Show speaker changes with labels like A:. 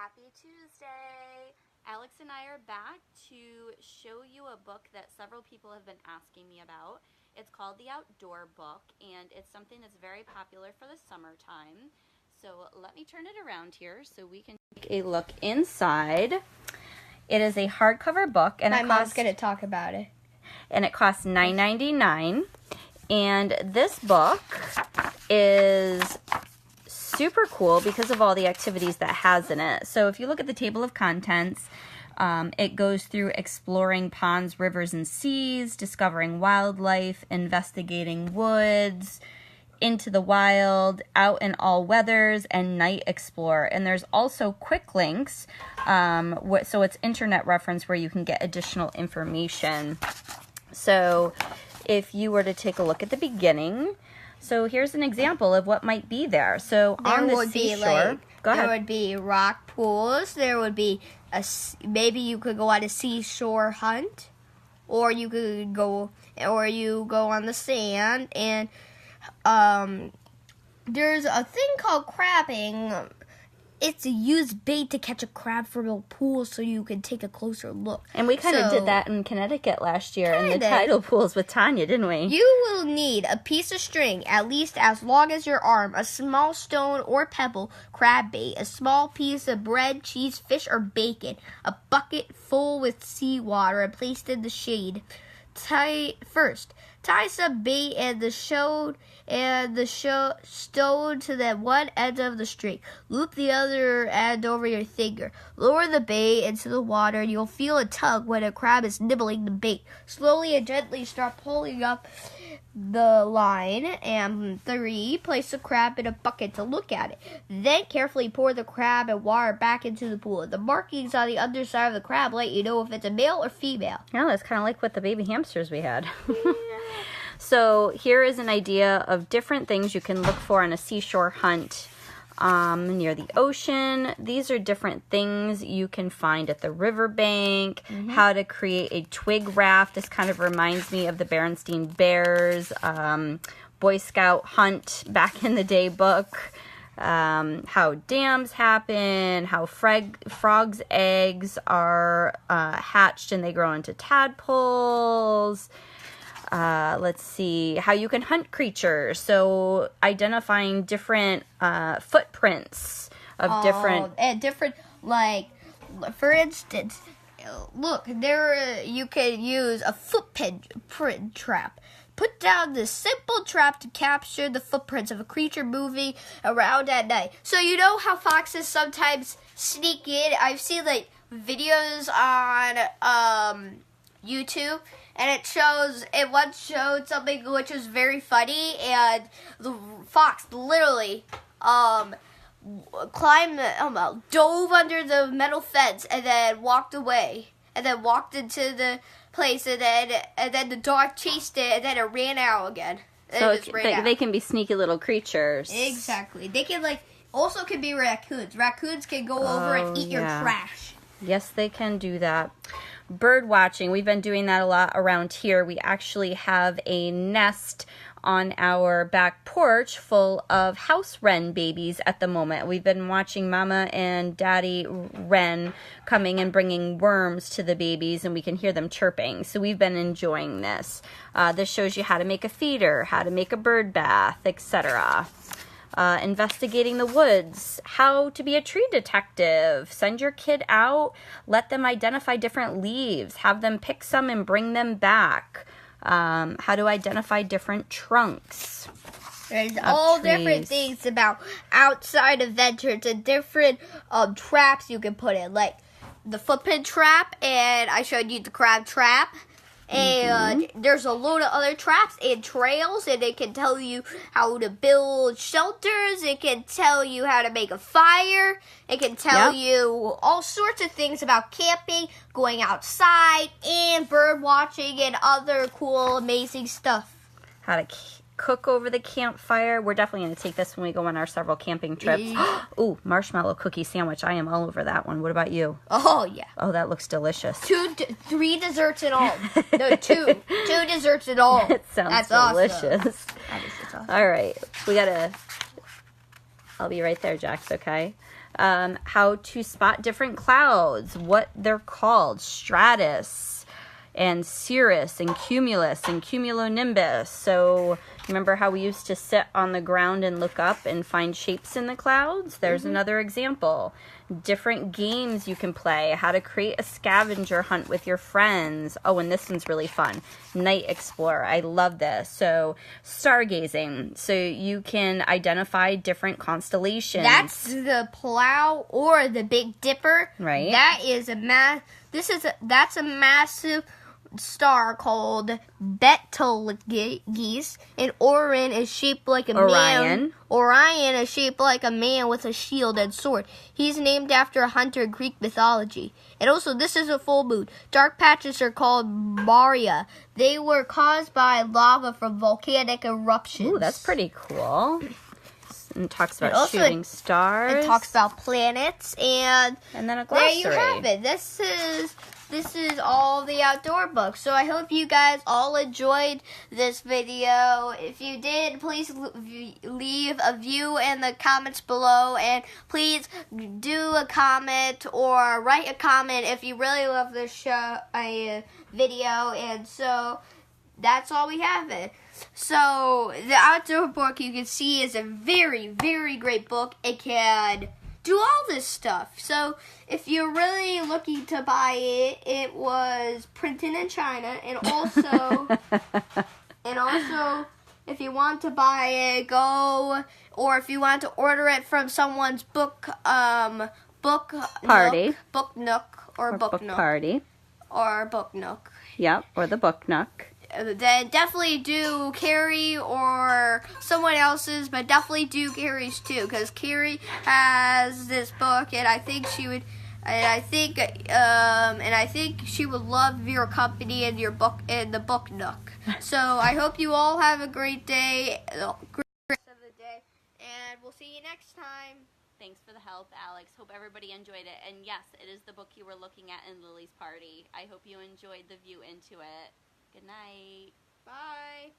A: Happy Tuesday! Alex and I are back to show you a book that several people have been asking me about. It's called The Outdoor Book, and it's something that's very popular for the summertime. So let me turn it around here so we can take a look inside. It is a hardcover book, and
B: my mom's going to talk about it.
A: And it costs $9.99. And this book is super cool because of all the activities that it has in it. So if you look at the table of contents, it goes through exploring ponds, rivers, and seas, discovering wildlife, investigating woods, into the wild, out in all weathers, and night explore. And there's also quick links, so it's internet reference where you can get additional information. So if you were to take a look at the beginning, so here's an example of what might be there. So on the seashore, go ahead.
B: There would be rock pools. There would be maybe you could go on a seashore hunt, or you go on the sand. And there's a thing called crabbing. It's a used bait to catch a crab from a pool so you can take a closer look.
A: And we kind of did that in Connecticut last year in the tidal pools with Tanya, didn't we?
B: You will need a piece of string at least as long as your arm, a small stone or pebble, crab bait, a small piece of bread, cheese, fish, or bacon, a bucket full with seawater and placed in the shade. Tie some bait and the stone to the one end of the string. Loop the other end over your finger. Lower the bait into the water and you'll feel a tug when a crab is nibbling the bait. Slowly and gently start pulling up the line. And 3, place the crab in a bucket to look at it. Then carefully pour the crab and water back into the pool. The markings on the underside of the crab let you know if it's a male or female.
A: Yeah, that's kind of like what the baby hamsters we had. So here is an idea of different things you can look for on a seashore hunt near the ocean. These are different things you can find at the riverbank. How to create a twig raft. This kind of reminds me of the Berenstain Bears Boy Scout hunt back in the day book. How dams happen, how frogs' eggs are hatched and they grow into tadpoles. Let's see, how you can hunt creatures. So identifying different footprints of different,
B: like, for instance, look, you can use a footprint trap. Put down this simple trap to capture the footprints of a creature moving around at night. So you know how foxes sometimes sneak in? I've seen like videos on YouTube, and it once showed something which was very funny, and the fox literally dove under the metal fence and then walked away, and then walked into the place, and then the dog chased it, and then it ran out again.
A: So they can be sneaky little creatures.
B: Exactly. They can also can be raccoons. Raccoons can go over and eat your trash.
A: Yes, they can do that. Bird watching. We've been doing that a lot around here. We actually have a nest on our back porch full of house wren babies at the moment. We've been watching Mama and Daddy Wren coming and bringing worms to the babies, and we can hear them chirping. So we've been enjoying this. This shows you how to make a feeder, how to make a bird bath, etc. Investigating the woods, how to be a tree detective. Send your kid out, let them identify different leaves, have them pick some and bring them back. How to identify different trunks.
B: There's all different things about outside adventures and different traps you can put in, like the footprint trap, and I showed you the crab trap. And there's a load of other traps and trails, and it can tell you how to build shelters. It can tell you how to make a fire. It can tell you all sorts of things about camping, going outside, and bird watching, and other cool, amazing stuff.
A: How to cook over the campfire. We're definitely going to take this when we go on our several camping trips. Ooh, marshmallow cookie sandwich. I am all over that one. What about you?
B: Oh, yeah.
A: Oh, that looks delicious.
B: 3 desserts in all. No, 2 desserts in all.
A: It sounds delicious.
B: Awesome.
A: All right. We got to I'll be right there, Jax, okay? How to spot different clouds, what they're called, stratus and cirrus and cumulus and cumulonimbus. So remember how we used to sit on the ground and look up and find shapes in the clouds? There's another example. Different games you can play, how to create a scavenger hunt with your friends. Oh, and this one's really fun. Night Explorer. I love this. So stargazing. So you can identify different constellations.
B: That's the Plow or the Big Dipper.
A: Right.
B: That is that's a massive star called Betelgeuse, and Orion is shaped like a man. Orion is shaped like a man with a shield and sword. He's named after a hunter in Greek mythology. And also, this is a full moon. Dark patches are called Maria. They were caused by lava from volcanic eruptions.
A: Ooh, that's pretty cool. And it talks about shooting stars.
B: It talks about planets, and
A: then a glossary.
B: There you have it. This is all the outdoor books. So I hope you guys all enjoyed this video. If you did, please leave a view in the comments below. And please do a comment or write a comment if you really love this video. And so that's all we have it. So the outdoor book, you can see, is a very, very great book. It can do all this stuff. So if you're really looking to buy it, it was printed in China, and also if you want to buy it, or if you want to order it from someone's book nook nook.
A: Yep, or the book nook.
B: Then definitely do Carrie or someone else's, but definitely do Carrie's too, because Carrie has this book, and I think she would, I think she would love your company and your book and the book nook. So I hope you all have a great day, great rest of the day, and we'll see you next time.
A: Thanks for the help, Alex. Hope everybody enjoyed it. And yes, it is the book you were looking at in Lily's party. I hope you enjoyed the view into it. Good night.
B: Bye.